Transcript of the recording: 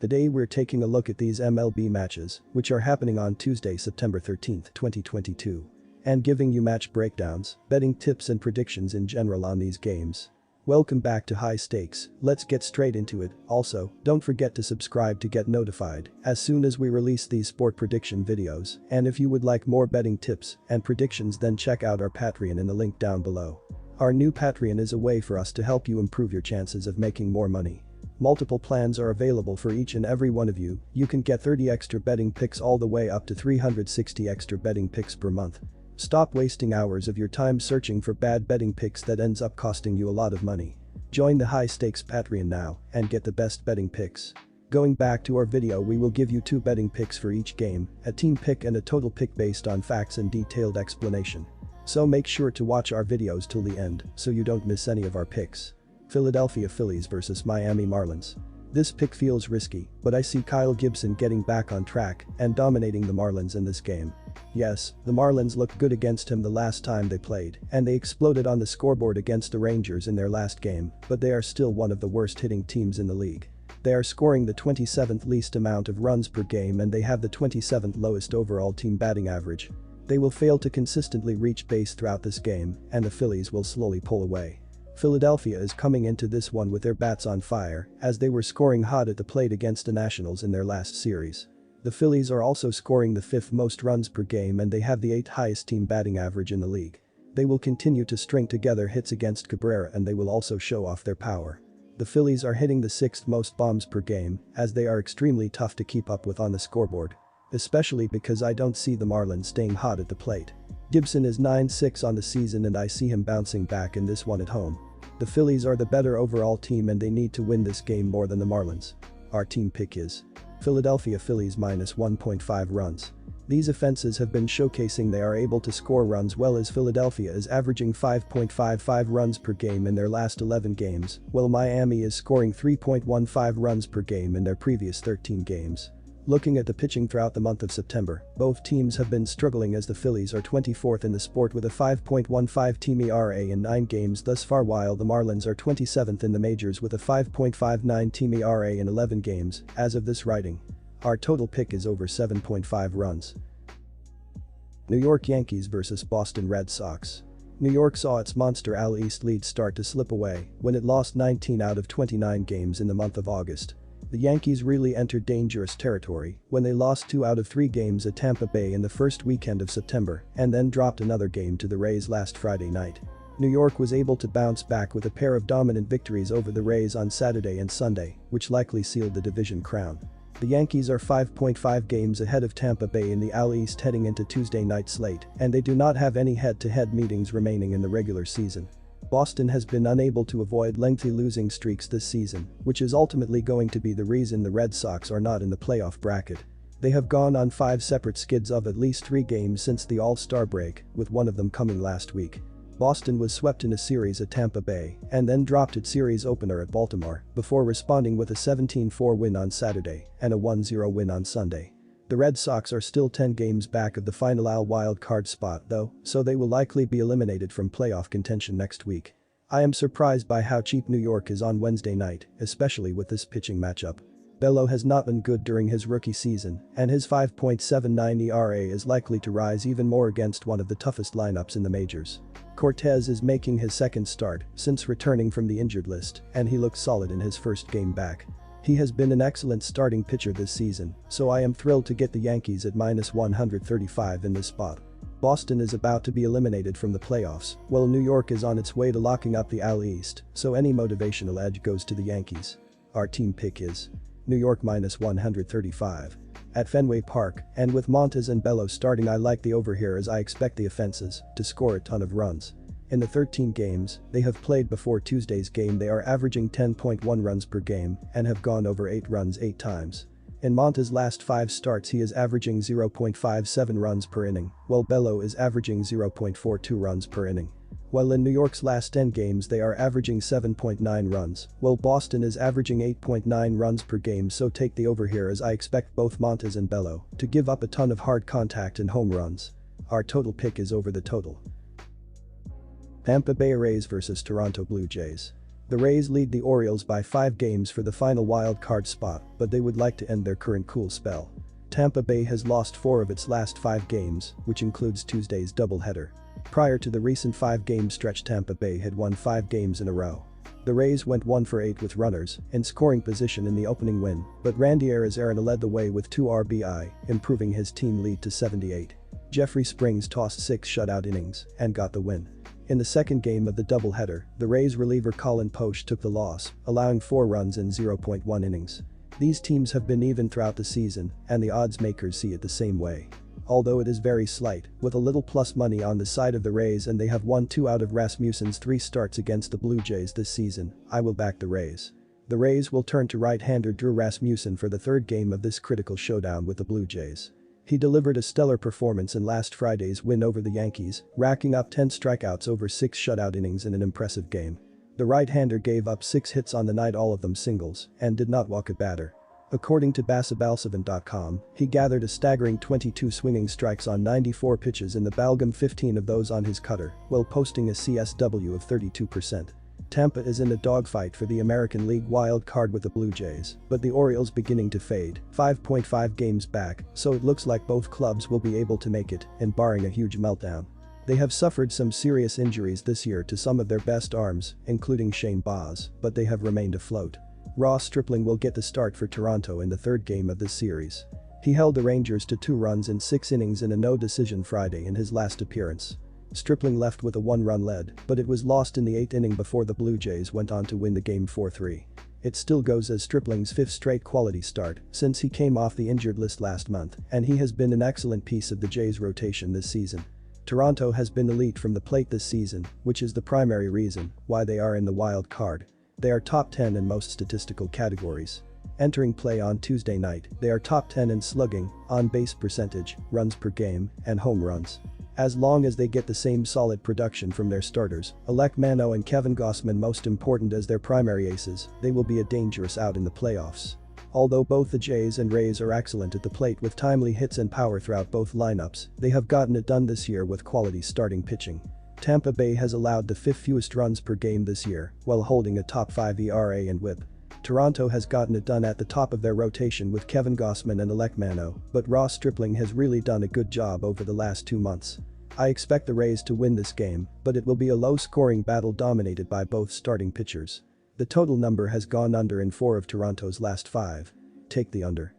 Today we're taking a look at these MLB matches, which are happening on Tuesday, September 13, 2022. And giving you match breakdowns, betting tips and predictions in general on these games. Welcome back to High Stakes, let's get straight into it. Also, don't forget to subscribe to get notified as soon as we release these sport prediction videos, and if you would like more betting tips and predictions, then check out our Patreon in the link down below. Our new Patreon is a way for us to help you improve your chances of making more money. Multiple plans are available for each and every one of you. You can get 30 extra betting picks all the way up to 360 extra betting picks per month. Stop wasting hours of your time searching for bad betting picks that ends up costing you a lot of money. Join the High Stakes Patreon now and get the best betting picks. Going back to our video, we will give you 2 betting picks for each game, a team pick and a total pick based on facts and detailed explanation. So make sure to watch our videos till the end so you don't miss any of our picks. Philadelphia Phillies vs Miami Marlins. This pick feels risky, but I see Kyle Gibson getting back on track and dominating the Marlins in this game. Yes, the Marlins looked good against him the last time they played, and they exploded on the scoreboard against the Rangers in their last game, but they are still one of the worst hitting teams in the league. They are scoring the 27th least amount of runs per game and they have the 27th lowest overall team batting average. They will fail to consistently reach base throughout this game, and the Phillies will slowly pull away. Philadelphia is coming into this one with their bats on fire, as they were scoring hot at the plate against the Nationals in their last series. The Phillies are also scoring the 5th most runs per game and they have the 8th highest team batting average in the league. They will continue to string together hits against Cabrera and they will also show off their power. The Phillies are hitting the 6th most bombs per game, as they are extremely tough to keep up with on the scoreboard. Especially because I don't see the Marlins staying hot at the plate. Gibson is 9-6 on the season and I see him bouncing back in this one at home. The Phillies are the better overall team and they need to win this game more than the Marlins. Our team pick is Philadelphia Phillies minus 1.5 runs. These offenses have been showcasing they are able to score runs well, as Philadelphia is averaging 5.55 runs per game in their last 11 games, while Miami is scoring 3.15 runs per game in their previous 13 games. Looking at the pitching throughout the month of September, both teams have been struggling, as the Phillies are 24th in the sport with a 5.15 team ERA in 9 games thus far, while the Marlins are 27th in the majors with a 5.59 team ERA in 11 games, as of this writing. Our total pick is over 7.5 runs. New York Yankees vs Boston Red Sox. New York saw its monster AL East lead start to slip away when it lost 19 out of 29 games in the month of August. The Yankees really entered dangerous territory when they lost 2 out of 3 games at Tampa Bay in the first weekend of September and then dropped another game to the Rays last Friday night. New York was able to bounce back with a pair of dominant victories over the Rays on Saturday and Sunday, which likely sealed the division crown. The Yankees are 5.5 games ahead of Tampa Bay in the AL East heading into Tuesday night slate, and they do not have any head-to-head meetings remaining in the regular season. Boston has been unable to avoid lengthy losing streaks this season, which is ultimately going to be the reason the Red Sox are not in the playoff bracket. They have gone on 5 separate skids of at least 3 games since the All-Star break, with one of them coming last week. Boston was swept in a series at Tampa Bay and then dropped its series opener at Baltimore before responding with a 17-4 win on Saturday and a 1-0 win on Sunday. The Red Sox are still 10 games back of the final AL wild card spot though, so they will likely be eliminated from playoff contention next week. I am surprised by how cheap New York is on Wednesday night, especially with this pitching matchup. Bello has not been good during his rookie season, and his 5.79 ERA is likely to rise even more against one of the toughest lineups in the majors. Cortez is making his second start since returning from the injured list, and he looked solid in his first game back. He has been an excellent starting pitcher this season, so I am thrilled to get the Yankees at minus 135 in this spot. Boston is about to be eliminated from the playoffs, while New York is on its way to locking up the AL East, so any motivational edge goes to the Yankees. Our team pick is New York minus 135. At Fenway Park, and with Montes and Bello starting, I like the over here as I expect the offenses to score a ton of runs. In the 13 games they have played before Tuesday's game, they are averaging 10.1 runs per game and have gone over 8 runs 8 times. In Montes' last 5 starts he is averaging 0.57 runs per inning, while Bello is averaging 0.42 runs per inning. While in New York's last 10 games they are averaging 7.9 runs, while Boston is averaging 8.9 runs per game, so take the over here as I expect both Montes and Bello to give up a ton of hard contact and home runs. Our total pick is over the total. Tampa Bay Rays vs Toronto Blue Jays. The Rays lead the Orioles by 5 games for the final wild card spot, but they would like to end their current cool spell. Tampa Bay has lost 4 of its last 5 games, which includes Tuesday's doubleheader. Prior to the recent 5-game stretch, Tampa Bay had won 5 games in a row. The Rays went 1 for 8 with runners in scoring position in the opening win, but Randy Arozarena led the way with 2 RBI, improving his team lead to 78. Jeffrey Springs tossed 6 shutout innings and got the win. In the second game of the doubleheader, the Rays reliever Colin Poche took the loss, allowing 4 runs in 0.1 innings. These teams have been even throughout the season, and the odds makers see it the same way. Although it is very slight, with a little plus money on the side of the Rays and they have won 2 out of Rasmussen's 3 starts against the Blue Jays this season, I will back the Rays. The Rays will turn to right-hander Drew Rasmussen for the third game of this critical showdown with the Blue Jays. He delivered a stellar performance in last Friday's win over the Yankees, racking up 10 strikeouts over 6 shutout innings in an impressive game. The right-hander gave up 6 hits on the night, all of them singles, and did not walk a batter. According to basabalsavan.com, he gathered a staggering 22 swinging strikes on 94 pitches in the ballgame, 15 of those on his cutter, while posting a CSW of 32%. Tampa is in a dogfight for the American League wild card with the Blue Jays, but the Orioles beginning to fade, 5.5 games back, so it looks like both clubs will be able to make it, and barring a huge meltdown. They have suffered some serious injuries this year to some of their best arms, including Shane Baz, but they have remained afloat. Ross Stripling will get the start for Toronto in the third game of this series. He held the Rangers to 2 runs in 6 innings in a no-decision Friday in his last appearance. Stripling left with a 1-run lead, but it was lost in the 8th inning before the Blue Jays went on to win the game 4-3. It still goes as Stripling's 5th straight quality start since he came off the injured list last month, and he has been an excellent piece of the Jays' rotation this season. Toronto has been elite from the plate this season, which is the primary reason why they are in the wild card. They are top 10 in most statistical categories. Entering play on Tuesday night, they are top 10 in slugging, on-base percentage, runs per game, and home runs. As long as they get the same solid production from their starters, Alek Manoah and Kevin Gausman, most important as their primary aces, they will be a dangerous out in the playoffs. Although both the Jays and Rays are excellent at the plate with timely hits and power throughout both lineups, they have gotten it done this year with quality starting pitching. Tampa Bay has allowed the 5th fewest runs per game this year, while holding a top 5 ERA and WHIP. Toronto has gotten it done at the top of their rotation with Kevin Gausman and Alek Manoah, but Ross Stripling has really done a good job over the last 2 months. I expect the Rays to win this game, but it will be a low-scoring battle dominated by both starting pitchers. The total number has gone under in 4 of Toronto's last 5. Take the under.